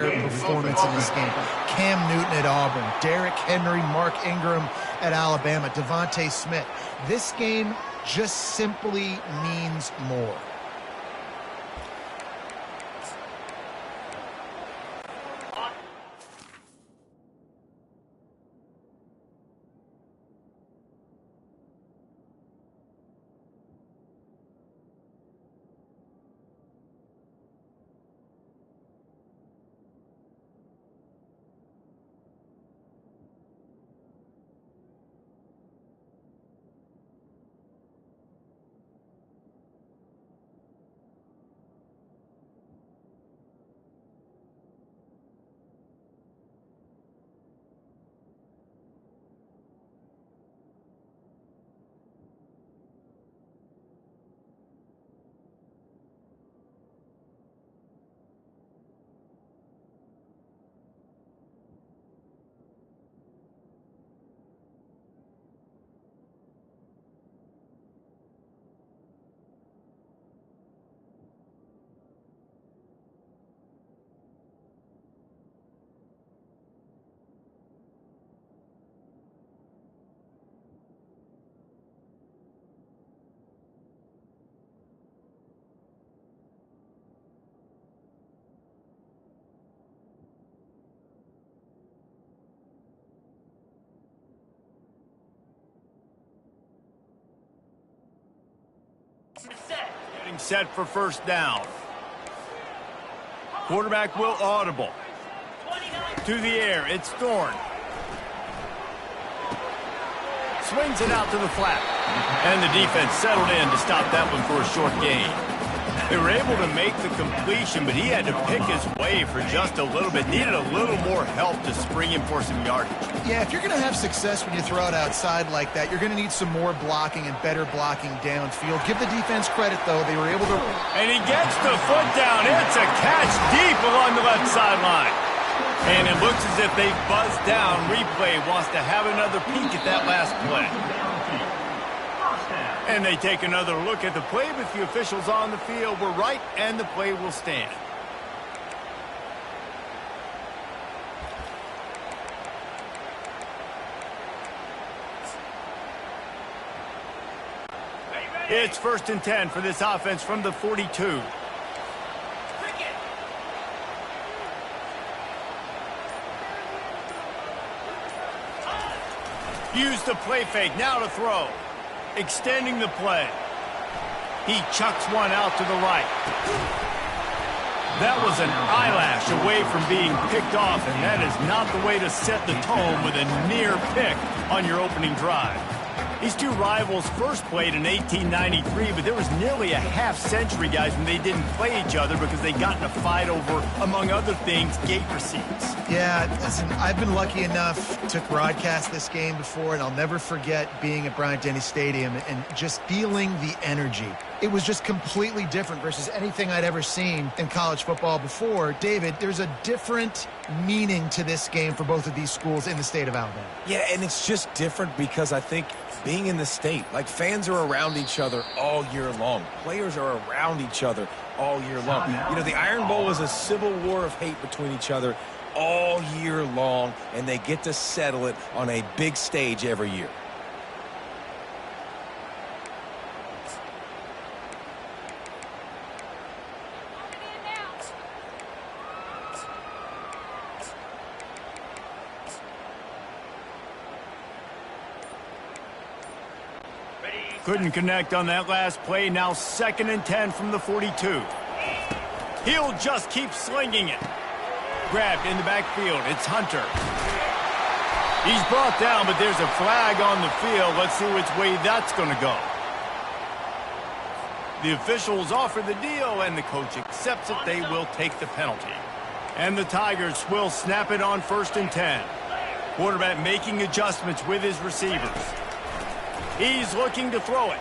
performance in this game. Cam Newton at Auburn, Derrick Henry, Mark Ingram at Alabama, Devontae Smith. This game just simply means more. Getting set for first down. Quarterback will audible. To the air, it's Thorne. Swings it out to the flat. And the defense settled in to stop that one for a short gain. They were able to make the completion, but he had to pick his way for just a little bit. Needed a little more help to spring him for some yardage. Yeah, if you're going to have success when you throw it outside like that, you're going to need some more blocking and better blocking downfield. Give the defense credit, though. They were able to... And he gets the foot down. It's a catch deep along the left sideline. And it looks as if they buzzed down. Replay wants to have another peek at that last play. And they take another look at the play, but the officials on the field were right, and the play will stand. It's 1st and 10 for this offense from the 42. Use the play fake, now to throw. Extending the play. He chucks one out to the right. That was an eyelash away from being picked off, and that is not the way to set the tone with a near pick on your opening drive. These two rivals first played in 1893, but there was nearly a half-century, guys, when they didn't play each other because they got in a fight over, among other things, gate receipts. Yeah, listen, I've been lucky enough to broadcast this game before, and I'll never forget being at Bryant-Denny Stadium and just feeling the energy. It was just completely different versus anything I'd ever seen in college football before. David, there's a different meaning to this game for both of these schools in the state of Alabama. Yeah, and it's just different because I think being in the state, like fans are around each other all year long. Players are around each other all year long. You know, the Iron Bowl is a civil war of hate between each other all year long, and they get to settle it on a big stage every year. Couldn't connect on that last play. Now 2nd and 10 from the 42. He'll just keep slinging it. Grabbed in the backfield. It's Hunter. He's brought down, but there's a flag on the field. Let's see which way that's going to go. The officials offer the deal, and the coach accepts it. They will take the penalty. And the Tigers will snap it on 1st and 10. Quarterback making adjustments with his receivers. He's looking to throw it.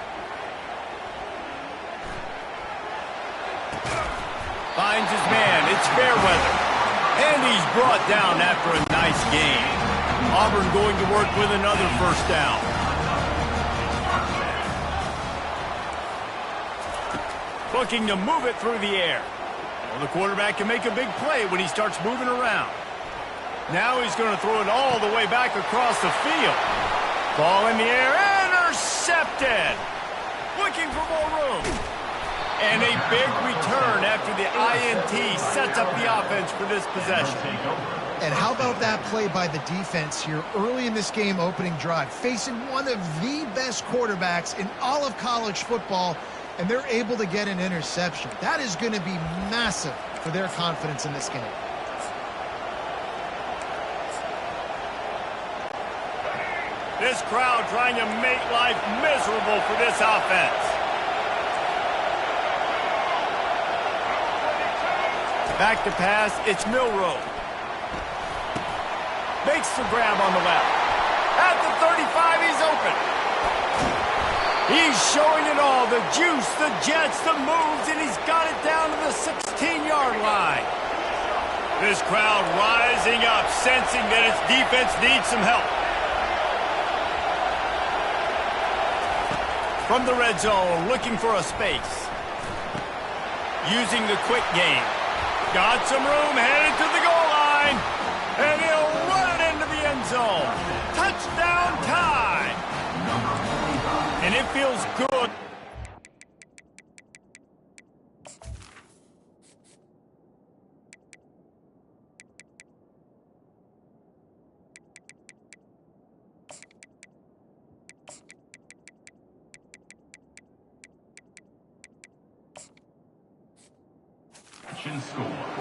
Finds his man. It's Fairweather. And he's brought down after a nice gain. Auburn going to work with another first down. Looking to move it through the air. Well, the quarterback can make a big play when he starts moving around. Now he's going to throw it all the way back across the field. Ball in the air, intercepted. Looking for more room. And a big return after the INT sets up the offense for this possession. And how about that play by the defense here early in this game opening drive, facing one of the best quarterbacks in all of college football, and they're able to get an interception. That is going to be massive for their confidence in this game. This crowd trying to make life miserable for this offense. Back to pass, it's Milroe. Makes the grab on the left. At the 35, he's open. He's showing it all, the juice, the jets, the moves, and he's got it down to the 16-yard line. This crowd rising up, sensing that its defense needs some help. From the red zone, looking for a space. Using the quick game. Got some room, headed to the goal line. And he'll run it into the end zone. Touchdown time. And it feels good.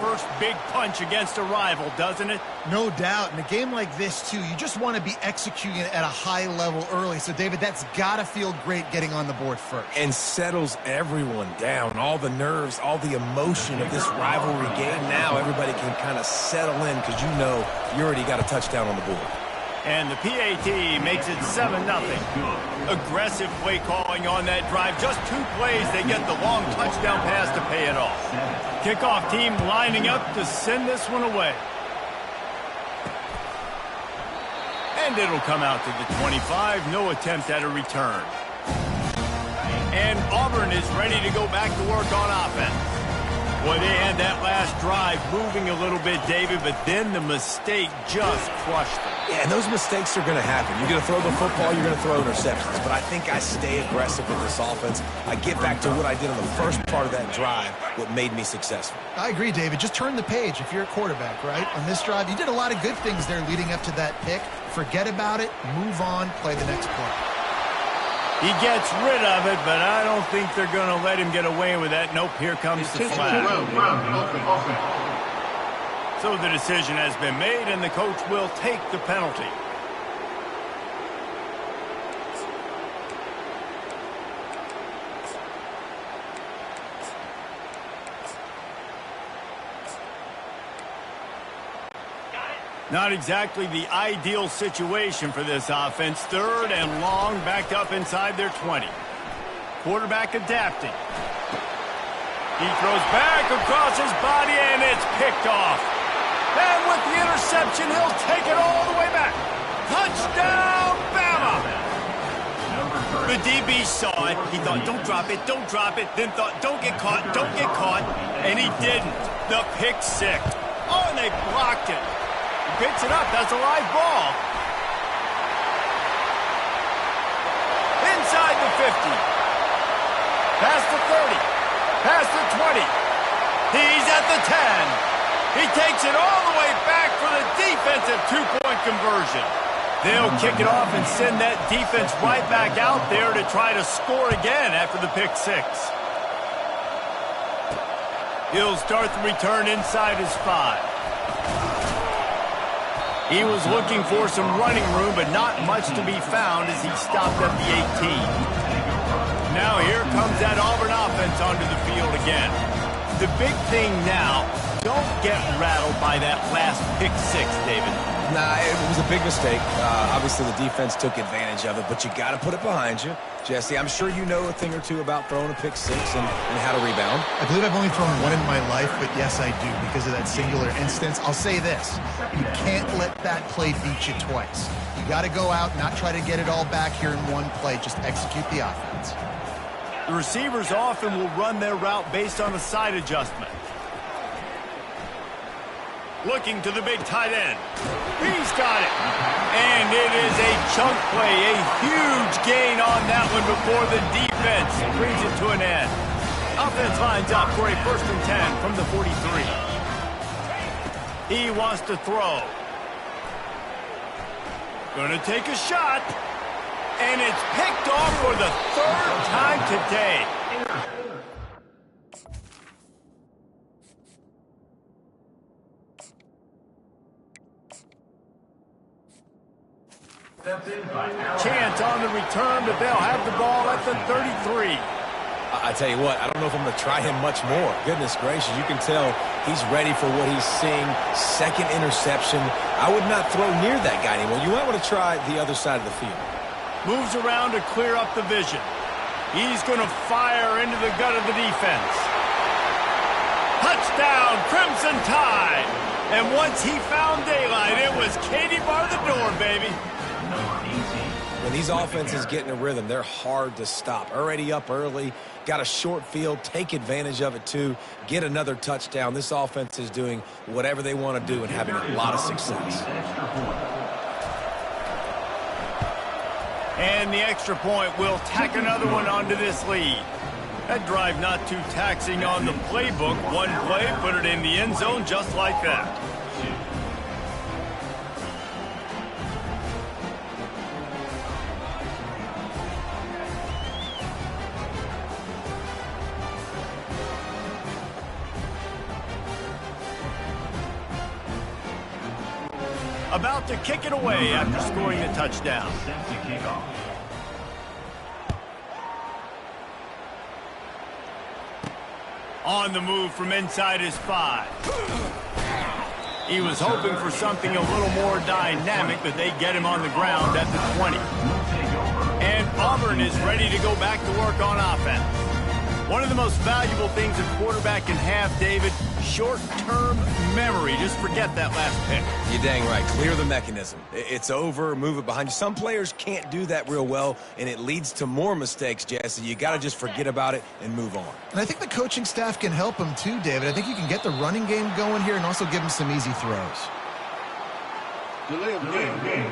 First big punch against a rival, doesn't it? No doubt. In a game like this, too, you just want to be executing it at a high level early. So, David, that's got to feel great getting on the board first. And settles everyone down. All the nerves, all the emotion of this rivalry game. Now everybody can kind of settle in because you know you already got a touchdown on the board. And the PAT makes it 7-0. Aggressive play calling on that drive. Just 2 plays, they get the long touchdown pass to pay it off. Kickoff team lining up to send this one away. And it'll come out to the 25. No attempt at a return. And Auburn is ready to go back to work on offense. Boy, they had that last drive moving a little bit, David, but then the mistake just crushed them. Yeah, and those mistakes are going to happen. You're going to throw the football, you're going to throw interceptions. But I think I stay aggressive with this offense. I get back to what I did on the first part of that drive, what made me successful. I agree, David. Just turn the page if you're a quarterback, right? On this drive, you did a lot of good things there leading up to that pick. Forget about it, move on, play the next play. He gets rid of it, but I don't think they're going to let him get away with that. Nope, here comes the flag. So the decision has been made, and the coach will take the penalty. Not exactly the ideal situation for this offense. 3rd and long, backed up inside their 20. Quarterback adapting. He throws back across his body, and it's picked off. And with the interception, he'll take it all the way back. Touchdown, Bama! The DB saw it. He thought, don't drop it, don't drop it. Then thought, don't get caught, don't get caught. And he didn't. The pick six. Oh, and they blocked it. Picks it up. That's a live ball. Inside the 50. Past the 30. Past the 20. He's at the 10. He takes it all the way back for the defensive 2-point conversion. They'll kick it off and send that defense right back out there to try to score again after the pick six. He'll start the return inside his 5. He was looking for some running room, but not much to be found as he stopped at the 18. Now here comes that Auburn offense onto the field again. The big thing now, don't get rattled by that last pick six, David. Nah, it was a big mistake. Obviously, the defense took advantage of it, but you got to put it behind you. Jesse, I'm sure you know a thing or two about throwing a pick six and how to rebound. I believe I've only thrown one in my life, but yes, I do because of that singular instance. I'll say this. You can't let that play beat you twice. You got to go out, not try to get it all back here in one play. Just execute the offense. The receivers often will run their route based on a side adjustment. Looking to the big tight end. He's got it. And it is a chunk play, a huge gain on that one before the defense brings it to an end. Offense lines up for a 1st and 10 from the 43. He wants to throw. Gonna take a shot. And it's picked off for the 3rd time today. Chance on the return, but they'll have the ball at the 33. I tell you what, I don't know if I'm going to try him much more. Goodness gracious, you can tell he's ready for what he's seeing. 2nd interception. I would not throw near that guy anymore. You might want to try the other side of the field. Moves around to clear up the vision. He's going to fire into the gut of the defense. Touchdown, Crimson Tide. And once he found daylight, it was Katie bar the door, baby. When these offenses get in a rhythm, they're hard to stop. Already up early, got a short field, take advantage of it too, get another touchdown. This offense is doing whatever they want to do and having a lot of success. And the extra point will tack another one onto this lead. That drive not too taxing on the playbook. One play, put it in the end zone just like that. About to kick it away after scoring the touchdown. On the move from inside his 5. He was hoping for something a little more dynamic, but they get him on the ground at the 20. And Auburn is ready to go back to work on offense. One of the most valuable things a quarterback can have, David, short-term memory. Just forget that last pick. You're dang right. Clear the mechanism. It's over. Move it behind you. Some players can't do that real well, and it leads to more mistakes, Jesse. You got to just forget about it and move on. And I think the coaching staff can help him too, David. I think you can get the running game going here and also give him some easy throws. Delay of game.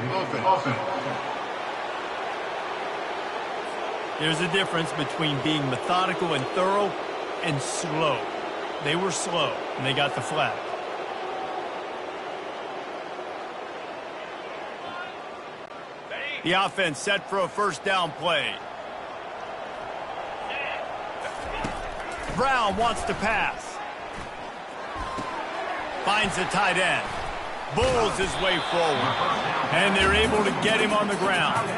Offense. There's a difference between being methodical and thorough and slow. They were slow, and they got the flag. The offense set for a 1st down play. Brown wants to pass. Finds the tight end. Bulls his way forward. And they're able to get him on the ground.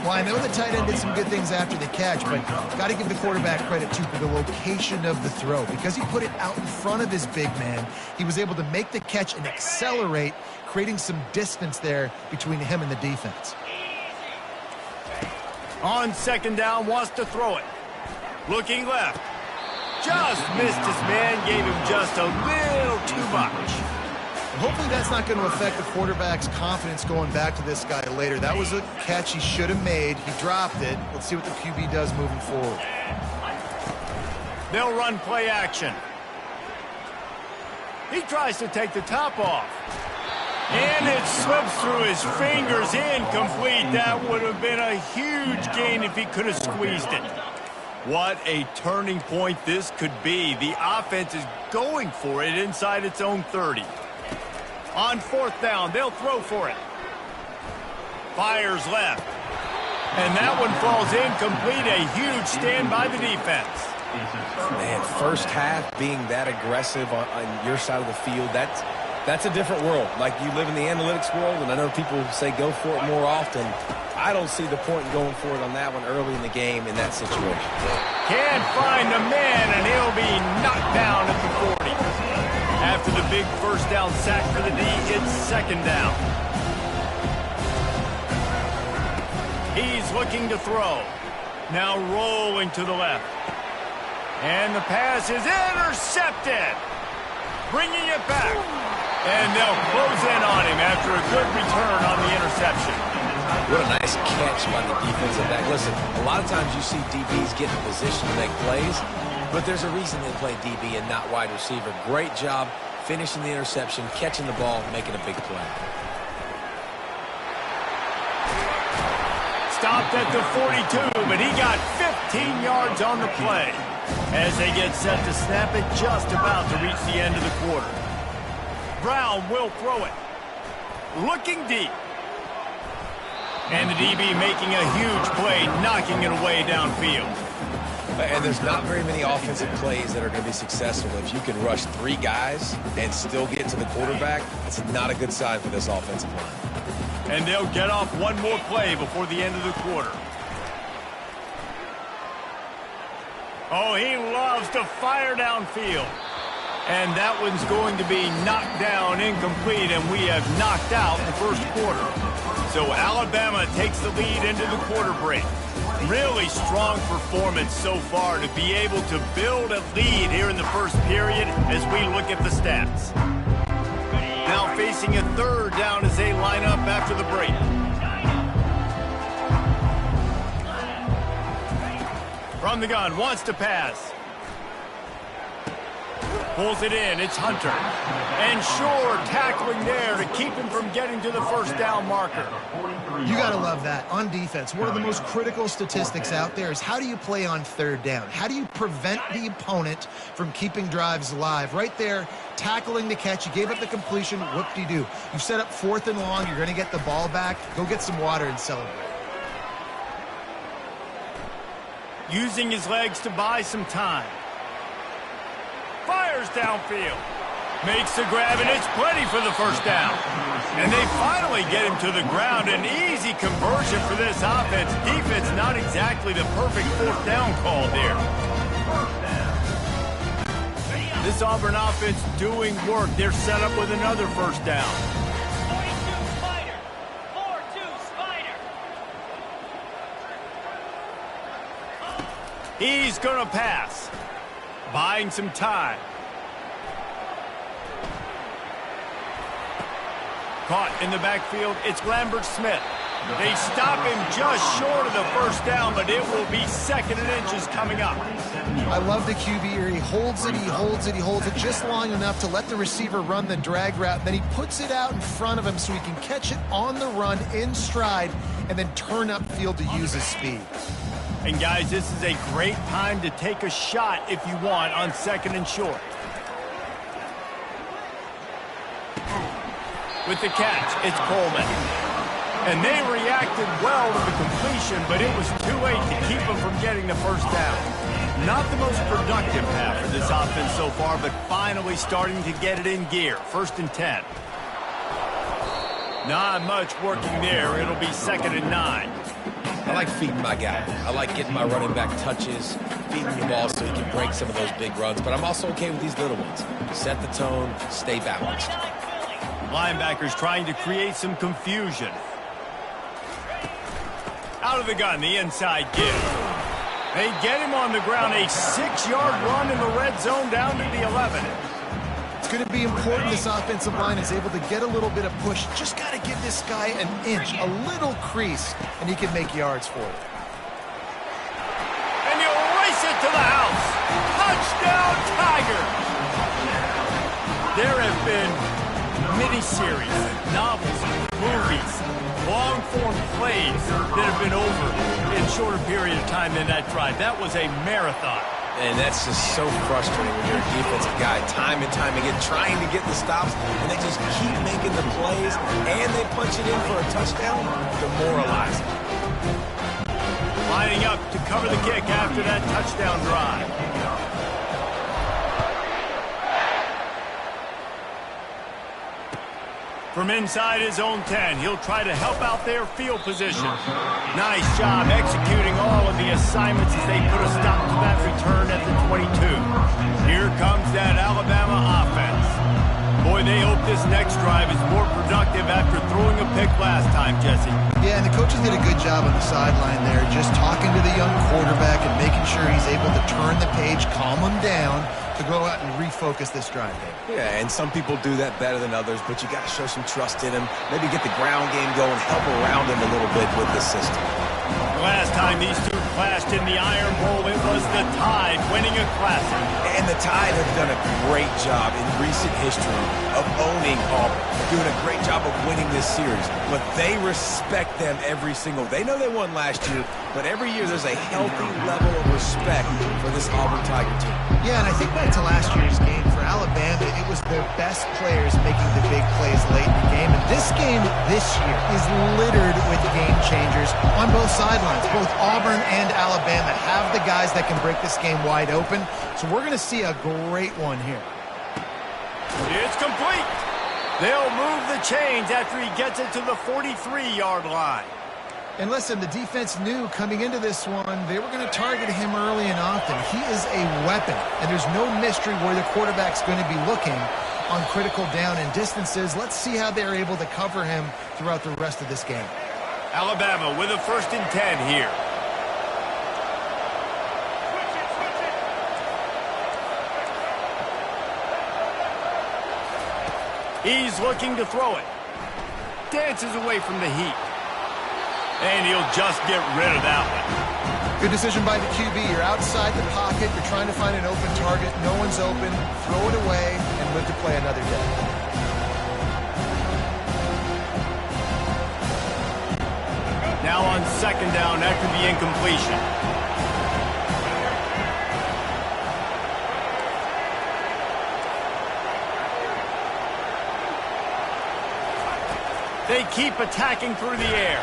Well, I know the tight end did some good things after the catch, but got to give the quarterback credit, too, for the location of the throw. Because he put it out in front of his big man, he was able to make the catch and accelerate, creating some distance there between him and the defense. On 2nd down, wants to throw it. Looking left. Just missed his man, gave him just a little too much. Hopefully that's not going to affect the quarterback's confidence going back to this guy later. That was a catch he should have made. He dropped it. Let's see what the QB does moving forward. They'll run play action. He tries to take the top off. And it slips through his fingers, incomplete. That would have been a huge gain if he could have squeezed it. What a turning point this could be. The offense is going for it inside its own 30. On 4th down, they'll throw for it. Fires left. And that one falls incomplete. A huge stand by the defense. Man, 1st half being that aggressive on your side of the field, that's a different world. Like, you live in the analytics world, and I know people say go for it more often. I don't see the point in going for it on that one early in the game in that situation. Can't find a man, and he'll be knocked down at the 40. After the big 1st down sack for the D, it's 2nd down. He's looking to throw. Now rolling to the left. And the pass is intercepted. Bringing it back. And they'll close in on him after a good return on the interception. What a nice catch by the defensive back. Listen, a lot of times you see DBs get in position to make plays, but there's a reason they play DB and not wide receiver. Great job finishing the interception, catching the ball, making a big play. Stopped at the 42, but he got 15 yards on the play as they get set to snap it just about to reach the end of the quarter. Brown will throw it. Looking deep. And the DB making a huge play, knocking it away downfield. And there's not very many offensive plays that are going to be successful. If you can rush 3 guys and still get to the quarterback, it's not a good sign for this offensive line. And they'll get off one more play before the end of the quarter. Oh, he loves to fire downfield. And that one's going to be knocked down, incomplete, and we have knocked out the first quarter. So Alabama takes the lead into the quarter break. Really strong performance so far to be able to build a lead here in the first period as we look at the stats. Now facing a third down as they line up after the break. From the gun, wants to pass. Pulls it in, it's Hunter. And Shore tackling there to keep him from getting to the first down marker. You got to love that. On defense, one of the most critical statistics out there is how do you play on third down? How do you prevent the opponent from keeping drives alive? Right there, tackling the catch. You gave up the completion. Whoop-de-doo. You've set up 4th and long. You're going to get the ball back. Go get some water and celebrate. Using his legs to buy some time. Fires downfield. Makes the grab, and it's plenty for the first down. And they finally get him to the ground. An easy conversion for this offense. Defense not exactly the perfect 4th down call there. This Auburn offense doing work. They're set up with another first down. 42 Spider. 4-2 Spider. He's going to pass. Buying some time. Caught in the backfield, it's Lambert Smith. They stop him just short of the first down, but it will be 2nd and inches coming up. I love the QB here. He holds it, he holds it, he holds it just long enough to let the receiver run the drag route. Then he puts it out in front of him so he can catch it on the run in stride and then turn upfield to use his speed. And guys, this is a great time to take a shot if you want on 2nd and short. With the catch, it's Coleman. And they reacted well to the completion, but it was too late to keep them from getting the first down. Not the most productive half for this offense so far, but finally starting to get it in gear. 1st and 10. Not much working there. It'll be 2nd and 9. I like feeding my guy. I like getting my running back touches, feeding the ball so he can break some of those big runs, but I'm also okay with these little ones. Set the tone, stay balanced. Linebackers trying to create some confusion. Out of the gun, the inside give. They get him on the ground, a 6-yard run in the red zone down to the 11. It's going to be important this offensive line is able to get a little bit of push. Just got to give this guy an inch, a little crease, and he can make yards for it. And he'll race it to the house. Touchdown, Tigers! There have been miniseries, novels, movies, long-form plays that have been over in a shorter period of time than that drive. That was a marathon. And that's just so frustrating when you're a defensive guy, time and time again, trying to get the stops, and they just keep making the plays, and they punch it in for a touchdown. Demoralizing. Lining up to cover the kick after that touchdown drive. From inside his own 10, he'll try to help out their field position. Nice job executing all of the assignments as they put a stop to that return at the 22. Here comes that Alabama offense. Boy, they hope this next drive is more productive after throwing a pick last time, Jesse. Yeah, and the coaches did a good job on the sideline there, just talking to the young quarterback and making sure he's able to turn the page, calm him down, to go out and refocus this drive. Yeah, and some people do that better than others, but you got to show some trust in him. Maybe get the ground game going, help around him a little bit with this system. Last time these two clashed in the Iron Bowl, it was the Tide winning a Classic. And the Tide have done a great job in recent history of owning Auburn. They're doing a great job of winning this series, but they respect them every single. They know they won last year, but every year there's a healthy level of respect for this Auburn Tiger team. Yeah, and I think back to last year's game for Alabama, it was their best players making the big plays late in the game. And this game this year is littered with game changers on both sidelines. Both Auburn and Alabama have the guys that can break this game wide open. So we're going to see a great one here. It's complete. They'll move the chains after he gets it to the 43-yard line. And listen, the defense knew coming into this one, they were going to target him early and often. He is a weapon, and there's no mystery where the quarterback's going to be looking on critical down and distances. Let's see how they're able to cover him throughout the rest of this game. Alabama with a 1st and 10 here. He's looking to throw it. Dances away from the heat. And he'll just get rid of that one. Good decision by the QB. You're outside the pocket. You're trying to find an open target. No one's open. Throw it away and live to play another day. Now on 2nd down after the incompletion. They keep attacking through the air.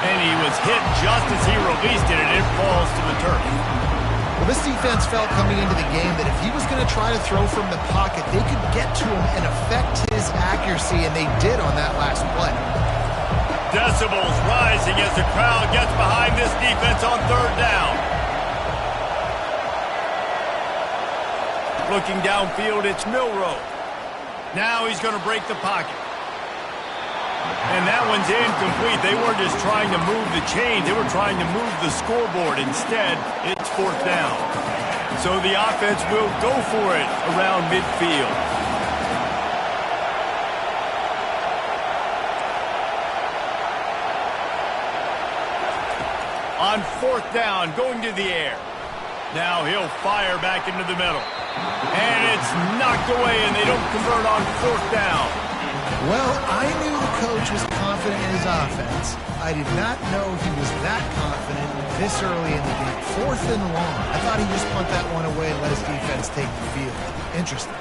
And he was hit just as he released it, and it falls to the turf. Well, this defense felt coming into the game that if he was going to try to throw from the pocket, they could get to him and affect his accuracy, and they did on that last play. Decibels rising as the crowd gets behind this defense on 3rd down. Looking downfield, it's Milroe. Now he's going to break the pocket. And that one's incomplete. They weren't just trying to move the chains. They were trying to move the scoreboard. Instead, it's 4th down. So the offense will go for it around midfield. On 4th down, going to the air. Now he'll fire back into the middle. And it's knocked away, and they don't convert on 4th down. Well, I knew the coach was confident in his offense. I did not know he was that confident this early in the game. 4th and long. I thought he'd just punt that one away and let his defense take the field. Interesting.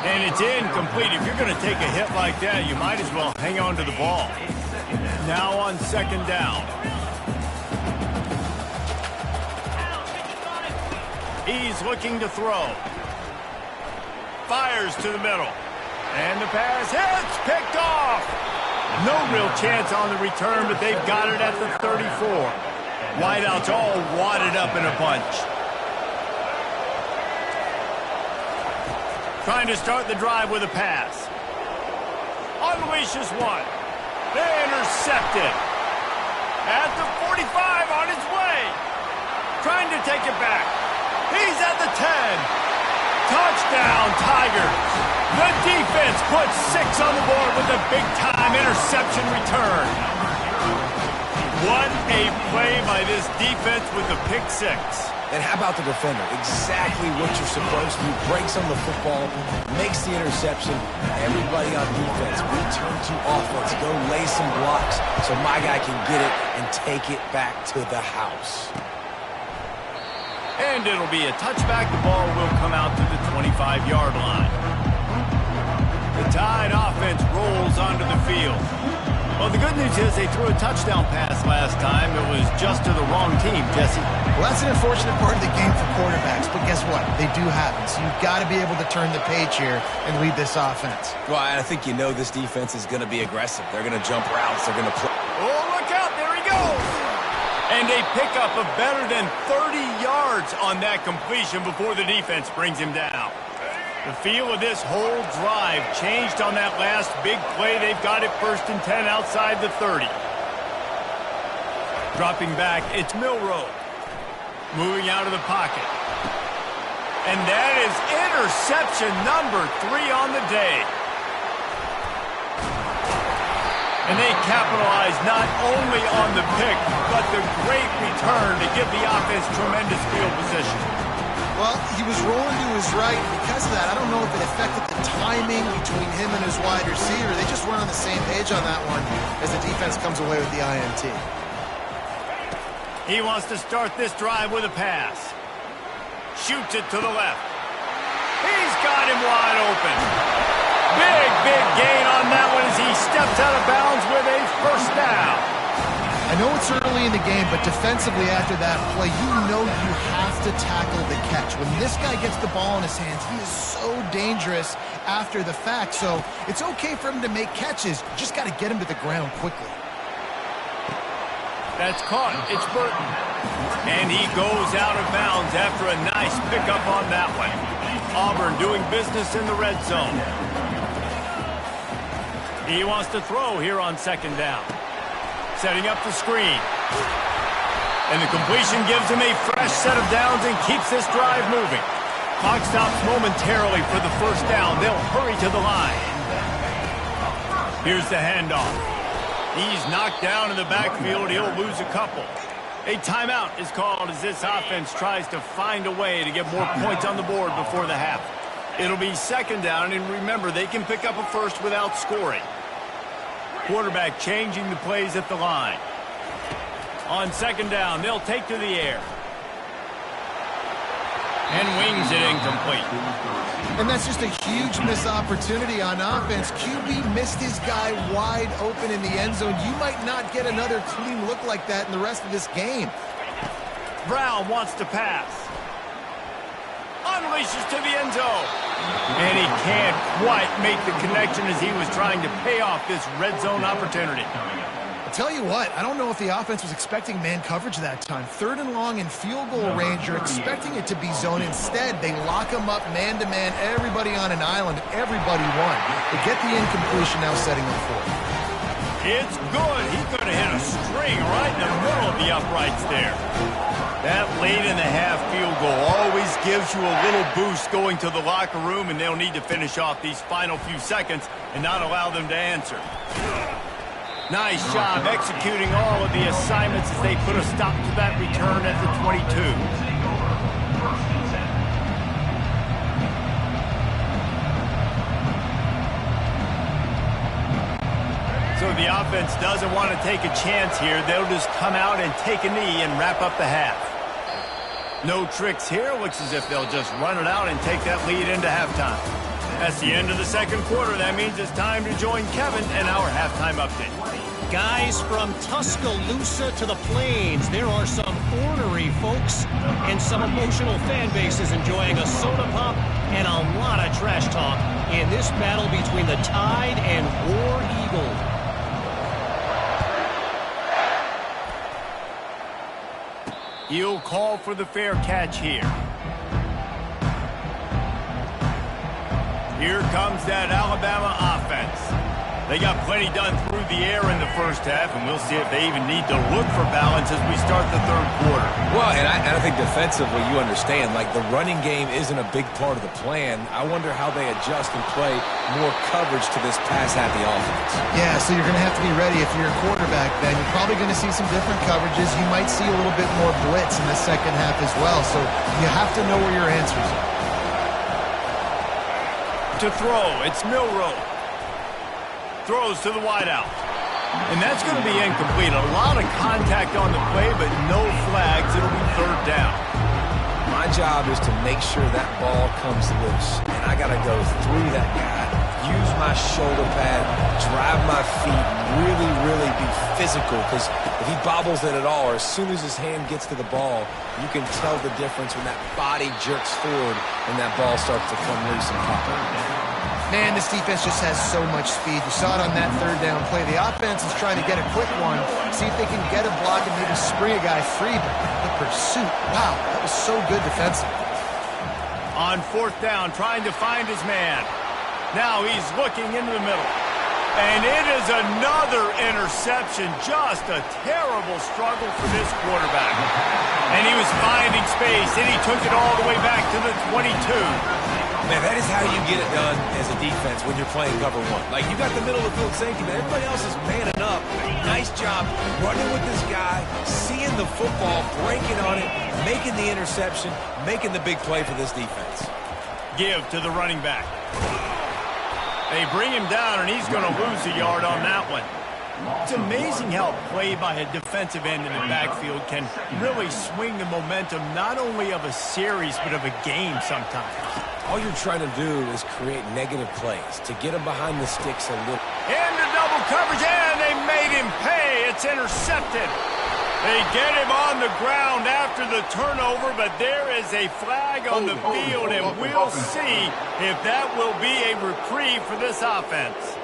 And it's incomplete. If you're going to take a hit like that, you might as well hang on to the ball. Now on 2nd down. He's looking to throw. Fires to the middle. And the pass hits, picked off. No real chance on the return, but they've got it at the 34. Wideouts all wadded up in a bunch. Trying to start the drive with a pass. Unleashes one. Intercepted. At the 45, on his way. Trying to take it back. He's at the 10. Touchdown, Tigers. The defense puts 6 on the board with a big-time interception return. What a play by this defense with the pick 6. And how about the defender? Exactly what you're supposed to do. Breaks on the football, makes the interception. Everybody on defense, return to offense. Go lay some blocks so my guy can get it and take it back to the house. And it'll be a touchback. The ball will come out to the 25-yard line. The Tide offense rolls onto the field. Well, the good news is they threw a touchdown pass last time. It was just to the wrong team, Jesse. Well, that's an unfortunate part of the game for quarterbacks, but guess what? They do happen. So you've got to be able to turn the page here and lead this offense. Well, I think you know this defense is going to be aggressive. They're going to jump routes. They're going to play. Oh, look out. There he goes. And a pickup of better than 30 yards on that completion before the defense brings him down. The feel of this whole drive changed on that last big play. They've got it 1st and 10 outside the 30. Dropping back, it's Milroe. Moving out of the pocket. And that is interception number 3 on the day. And they capitalize not only on the pick, but the great return to give the offense tremendous field position. Well, he was rolling to his right. Because of that, I don't know if it affected the timing between him and his wide receiver. They just weren't on the same page on that one as the defense comes away with the INT. He wants to start this drive with a pass. Shoots it to the left. He's got him wide open. Big gain on that one as he steps out of bounds with a first down. I know it's early in the game, but defensively after that play, you know you have to tackle the catch. When this guy gets the ball in his hands, he is so dangerous after the fact. So it's okay for him to make catches. You just got to get him to the ground quickly. That's caught. It's Burton. And he goes out of bounds after a nice pickup on that one. Auburn doing business in the red zone. He wants to throw here on second down. Setting up the screen. And the completion gives him a fresh set of downs and keeps this drive moving. Clock stops momentarily for the first down. They'll hurry to the line. Here's the handoff. He's knocked down in the backfield. He'll lose a couple. A timeout is called as this offense tries to find a way to get more points on the board before the half. It'll be second down, and remember, they can pick up a first without scoring. Quarterback changing the plays at the line. On second down, they'll take to the air. And wings it incomplete. And that's just a huge missed opportunity on offense. QB missed his guy wide open in the end zone. You might not get another clean look like that in the rest of this game. Brown wants to pass. Unleashes to the end zone. And he can't quite make the connection as he was trying to pay off this red zone opportunity. I'll tell you what, I don't know if the offense was expecting man coverage that time. Third and long in field goal range, you're expecting it to be zone. Instead, they lock him up man-to-man, everybody on an island, everybody won. They get the incompletion now setting up for it. It's good. He could have hit a string right in the middle of the uprights there. That late in the half field goal always gives you a little boost going to the locker room, and they'll need to finish off these final few seconds and not allow them to answer. Nice job executing all of the assignments as they put a stop to that return at the 22. So the offense doesn't want to take a chance here. They'll just come out and take a knee and wrap up the half. No tricks here. Looks as if they'll just run it out and take that lead into halftime. That's the end of the second quarter. That means it's time to join Kevin and our halftime update. Guys, from Tuscaloosa to the Plains, there are some ornery folks and some emotional fan bases enjoying a soda pop and a lot of trash talk in this battle between the Tide and War Eagle. He'll call for the fair catch here. Here comes that Alabama offense. They got plenty done through the air in the first half, and we'll see if they even need to look for balance as we start the third quarter. Well, and I think defensively, you understand, like the running game isn't a big part of the plan. I wonder how they adjust and play more coverage to this pass-happy offense. Yeah, so you're going to have to be ready if you're a quarterback, Ben. You're probably going to see some different coverages. You might see a little bit more blitz in the second half as well, so you have to know where your answers are. To throw, it's Milroe. Throws to the wideout. And that's going to be incomplete. A lot of contact on the play, but no flags. It'll be third down. My job is to make sure that ball comes loose. And I got to go through that guy, use my shoulder pad, drive my feet, really be physical. Because if he bobbles it at all, or as soon as his hand gets to the ball, you can tell the difference when that body jerks forward and that ball starts to come loose and pop up. Man, this defense just has so much speed. You saw it on that third down play. The offense is trying to get a quick one, see if they can get a block and maybe spring a guy free. But the pursuit, wow, that was so good defensively. On fourth down, trying to find his man. Now he's looking into the middle. And it is another interception. Just a terrible struggle for this quarterback. And he was finding space, and he took it all the way back to the 22. Man, that is how you get it done as a defense when you're playing cover one. Like, you got the middle of the field safety, but everybody else is manning up. Nice job running with this guy, seeing the football, breaking on it, making the interception, making the big play for this defense. Give to the running back. They bring him down, and he's going to lose a yard on that one. It's amazing how play by a defensive end in the backfield can really swing the momentum not only of a series but of a game sometimes. All you're trying to do is create negative plays to get him behind the sticks a little. Into double coverage, and they made him pay. It's intercepted. They get him on the ground after the turnover, but there is a flag on the field, and we'll see if that will be a reprieve for this offense.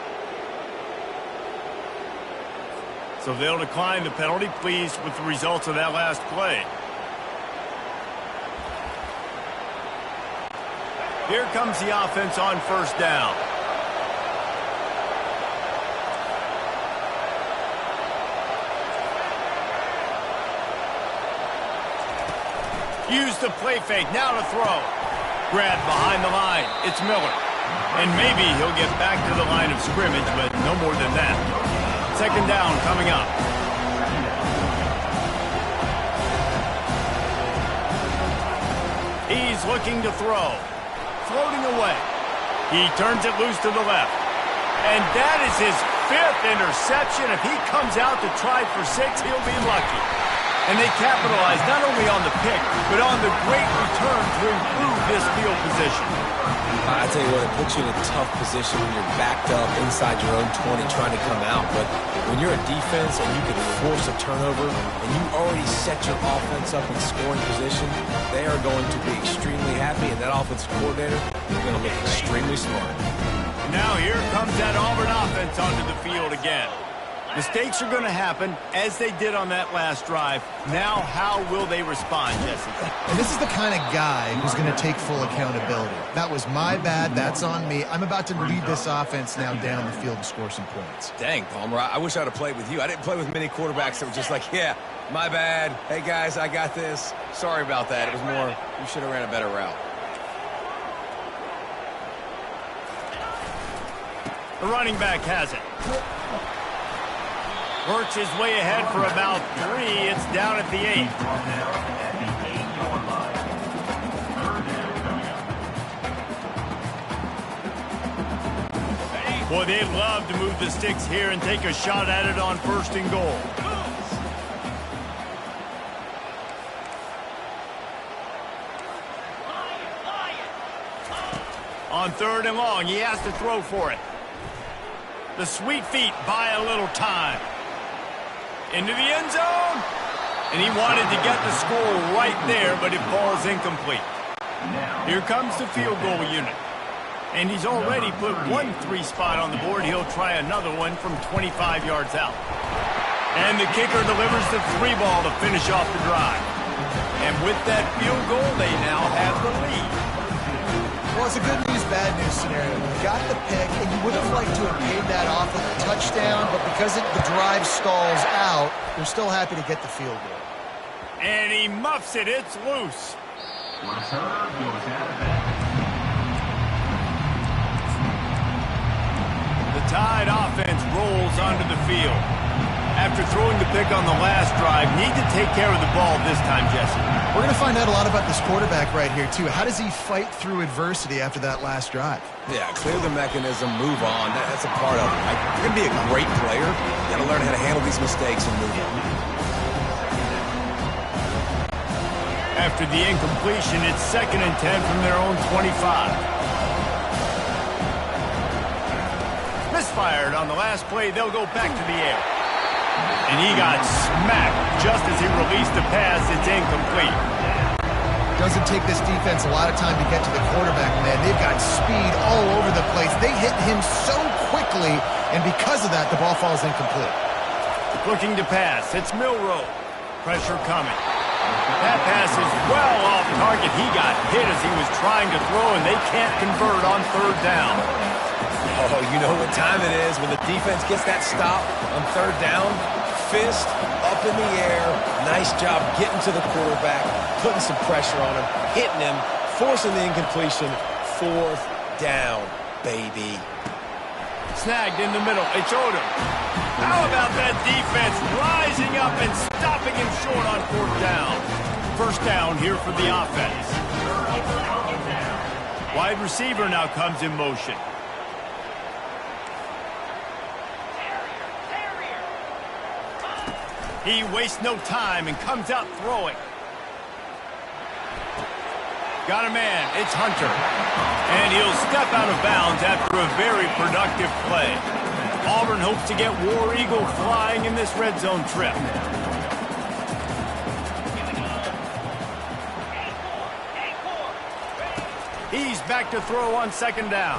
So they'll decline the penalty, pleased with the results of that last play. Here comes the offense on first down. Use the play fake, now to throw. Grab behind the line, it's Miller. And maybe he'll get back to the line of scrimmage, but no more than that. Second down coming up. He's looking to throw. Floating away. He turns it loose to the left. And that is his 5th interception. If he comes out to try for 6, he'll be lucky. And they capitalize not only on the pick, but on the great return to improve this field position. I tell you what, it puts you in a tough position when you're backed up inside your own 20 trying to come out. But when you're a defense and you can force a turnover and you already set your offense up in scoring position, they are going to be extremely happy, and that offensive coordinator is going to look extremely smart. Now here comes that Auburn offense onto the field again. Mistakes are going to happen, as they did on that last drive. Now, how will they respond, Jesse? And this is the kind of guy who's going to take full accountability. That was my bad. That's on me. I'm about to lead this offense now down the field to score some points. Dang, Palmer, I wish I'd have played with you. I didn't play with many quarterbacks that were just like, yeah, my bad. Hey, guys, I got this. Sorry about that. It was more, you should have ran a better route. The running back has it. Works his way ahead for about 3. It's down at the 8. Boy, they'd love to move the sticks here and take a shot at it on 1st and goal. On 3rd and long, he has to throw for it. The sweet feet buy a little time. Into the end zone. And he wanted to get the score right there, but it falls incomplete. Here comes the field goal unit. And he's already put 1 3 spot on the board. He'll try another one from 25 yards out. And the kicker delivers the 3 ball to finish off the drive. And with that field goal, they now have the lead. Well, it's a good news, bad news scenario. You got the pick, and you would have liked to have paid that off with a touchdown, but because the drive stalls out, they're still happy to get the field goal. And he muffs it. It's loose. The Tide offense rolls onto the field. After throwing the pick on the last drive, need to take care of the ball this time, Jesse. We're going to find out a lot about this quarterback right here, too. How does he fight through adversity after that last drive? Yeah, clear the mechanism, move on. That's a part of it. Like, if you're going to be a great player, you got to learn how to handle these mistakes and move on. After the incompletion, it's 2nd and 10 from their own 25. Misfired on the last play. They'll go back to the air. And he got smacked just as he released the pass. It's incomplete. Doesn't take this defense a lot of time to get to the quarterback, man. They've got speed all over the place. They hit him so quickly, and because of that, the ball falls incomplete. Looking to pass. It's Milroe. Pressure coming. That pass is well off target. He got hit as he was trying to throw, and they can't convert on 3rd down. Oh, you know what time it is when the defense gets that stop on 3rd down. Fist up in the air. Nice job getting to the quarterback, putting some pressure on him, hitting him, forcing the incompletion. 4th down, baby. Snagged in the middle. It's Odom. How about that defense rising up and stopping him short on 4th down? First down here for the offense. Wide receiver now comes in motion. He wastes no time and comes out throwing. Got a man. It's Hunter. And he'll step out of bounds after a very productive play. Auburn hopes to get War Eagle flying in this red zone trip. He's back to throw on 2nd down.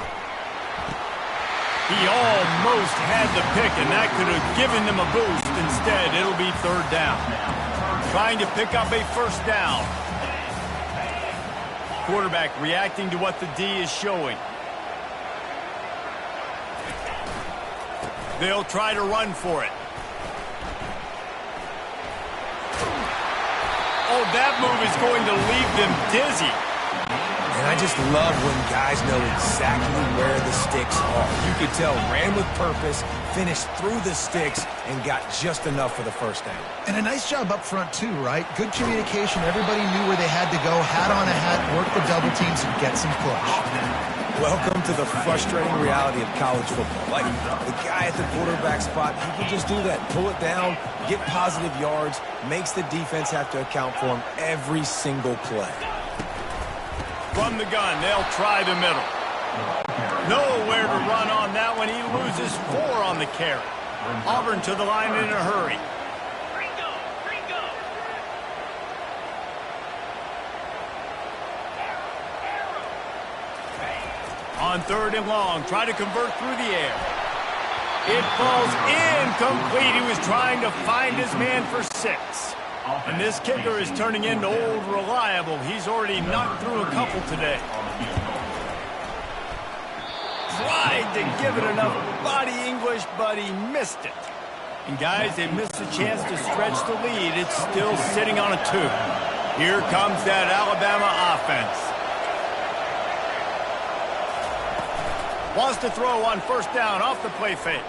He almost had the pick, and that could have given them a boost. Instead, it'll be 3rd down. Trying to pick up a 1st down. Quarterback reacting to what the D is showing. They'll try to run for it. Oh, that move is going to leave them dizzy. And I just love when guys know exactly where the sticks are. You could tell, ran with purpose, finished through the sticks, and got just enough for the 1st down. And a nice job up front, too, right? Good communication. Everybody knew where they had to go. Hat on a hat, work the double teams, and get some push. Welcome to the frustrating reality of college football. Like, the guy at the quarterback spot, he can just do that. Pull it down, get positive yards, makes the defense have to account for him every single play. From the gun, they'll try the middle. Nowhere to run on that one. He loses 4 on the carry. Auburn to the line in a hurry. On 3rd and long, try to convert through the air. It falls incomplete. He was trying to find his man for 6. And this kicker is turning into old reliable. He's already knocked through a couple today. Tried to give it enough body English, but he missed it. And guys, they missed a chance to stretch the lead. It's still sitting on a 2. Here comes that Alabama offense. Wants to throw on 1st down off the play fake.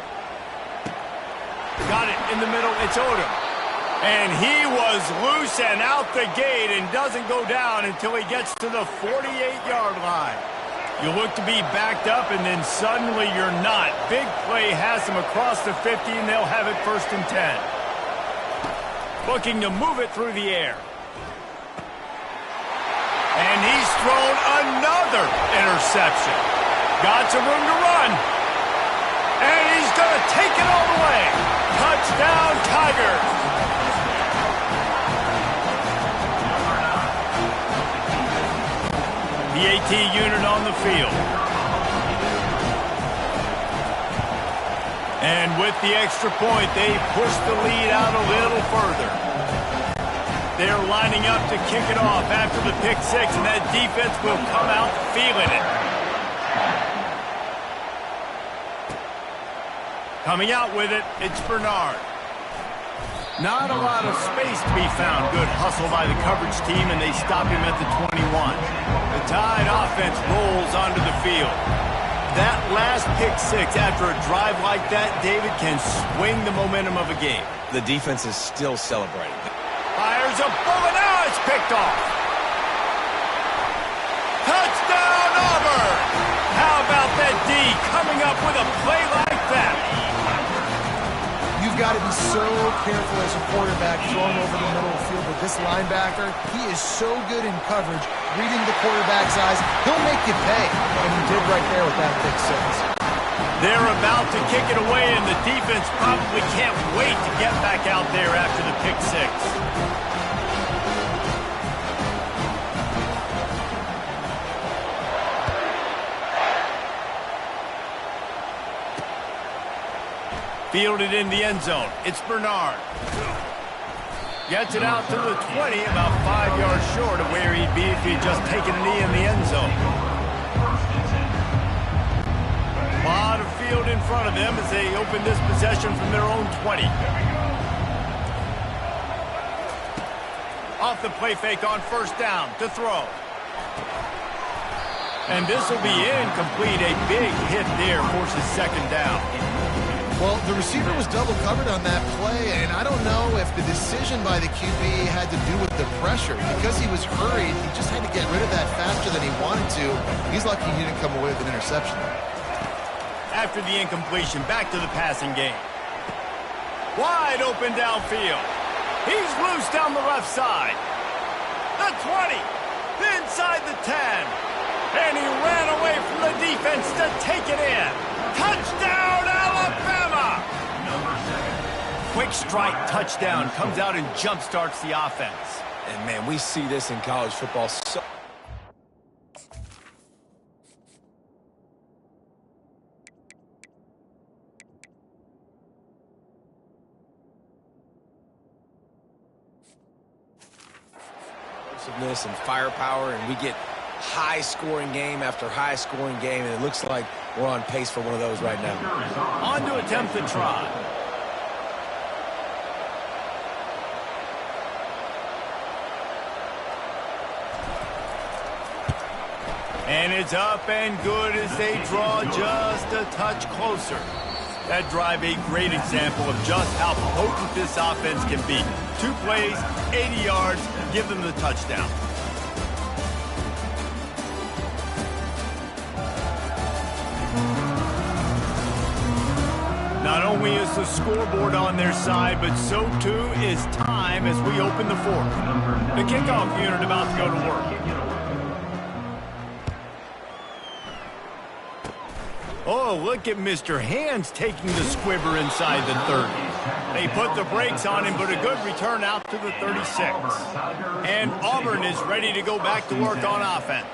Got it in the middle. It's Odom. And he was loose and out the gate and doesn't go down until he gets to the 48-yard line. You look to be backed up, and then suddenly you're not. Big play has him across the 50, and they'll have it 1st and 10. Looking to move it through the air. And he's thrown another interception. Got some room to run. And he's going to take it all the way. Touchdown, Tigers. The AT unit on the field. And with the extra point, they push the lead out a little further. They're lining up to kick it off after the pick 6, and that defense will come out feeling it. Coming out with it, it's Bernard. Not a lot of space to be found. Good hustle by the coverage team, and they stop him at the 21. The Tide offense rolls onto the field. That last pick 6 after a drive like that, David, can swing the momentum of a game. The defense is still celebrating. Fires a bullet. Now it's picked off. Touchdown, Auburn! How about that D coming up with a play like that? You've got to be so careful as a quarterback throwing over the middle of the field with this linebacker. He is so good in coverage, reading the quarterback's eyes. He'll make you pay, and he did right there with that pick 6. They're about to kick it away, and the defense probably can't wait to get back out there after the pick 6. Fielded in the end zone. It's Bernard. Gets it out to the 20, about 5 yards short of where he'd be if he'd just taken a knee in the end zone. A lot of field in front of them as they open this possession from their own 20. Off the play fake on 1st down to throw. And this will be incomplete. A big hit there forces second down. Well, the receiver was double covered on that play, and I don't know if the decision by the QB had to do with the pressure. Because he was hurried, he just had to get rid of that faster than he wanted to. He's lucky he didn't come away with an interception. After the incompletion, back to the passing game. Wide open downfield. He's loose down the left side. The 20, inside the 10. And he ran away from the defense to take it in. Touchdown, Alabama! Quick strike touchdown comes out and jump-starts the offense. And, man, we see this in college football so... and firepower, and we get high-scoring game after high-scoring game, and it looks like we're on pace for one of those right now. On to attempt the try. And it's up and good as they draw just a touch closer. That drive, a great example of just how potent this offense can be. 2 plays, 80 yards, give them the touchdown. Not only is the scoreboard on their side, but so too is time as we open the fourth. The kickoff unit about to go to work. Oh, look at Mr. Hands taking the squibber inside the 30. They put the brakes on him, but a good return out to the 36. And Auburn is ready to go back to work on offense.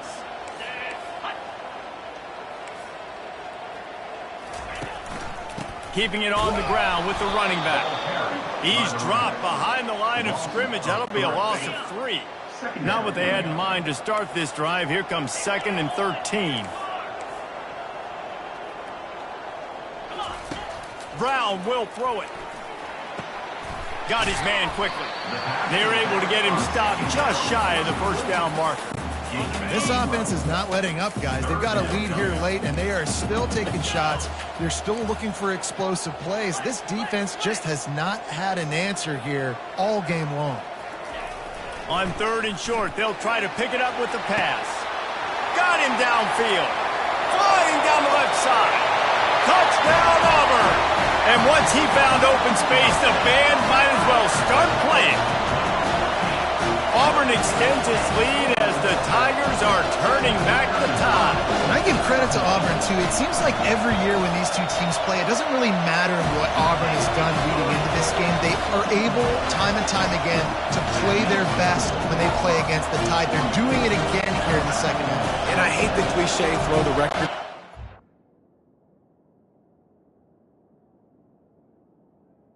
Keeping it on the ground with the running back. He's dropped behind the line of scrimmage. That'll be a loss of 3. Not what they had in mind to start this drive. Here comes 2nd and 13. Brown will throw it. Got his man quickly. They're able to get him stopped just shy of the first down marker. This offense is not letting up, guys. They've got a lead here late, and they are still taking shots. They're still looking for explosive plays. This defense just has not had an answer here all game long. On 3rd and short, they'll try to pick it up with the pass. Got him downfield. Flying down the left side. Touchdown, Auburn! And once he found open space, the band might as well start playing. Auburn extends its lead as the Tigers are turning back the tide. And I give credit to Auburn, too. It seems like every year when these two teams play, it doesn't really matter what Auburn has done leading into this game. They are able, time and time again, to play their best when they play against the Tide. They're doing it again here in the second half. And I hate the cliche, throw the record.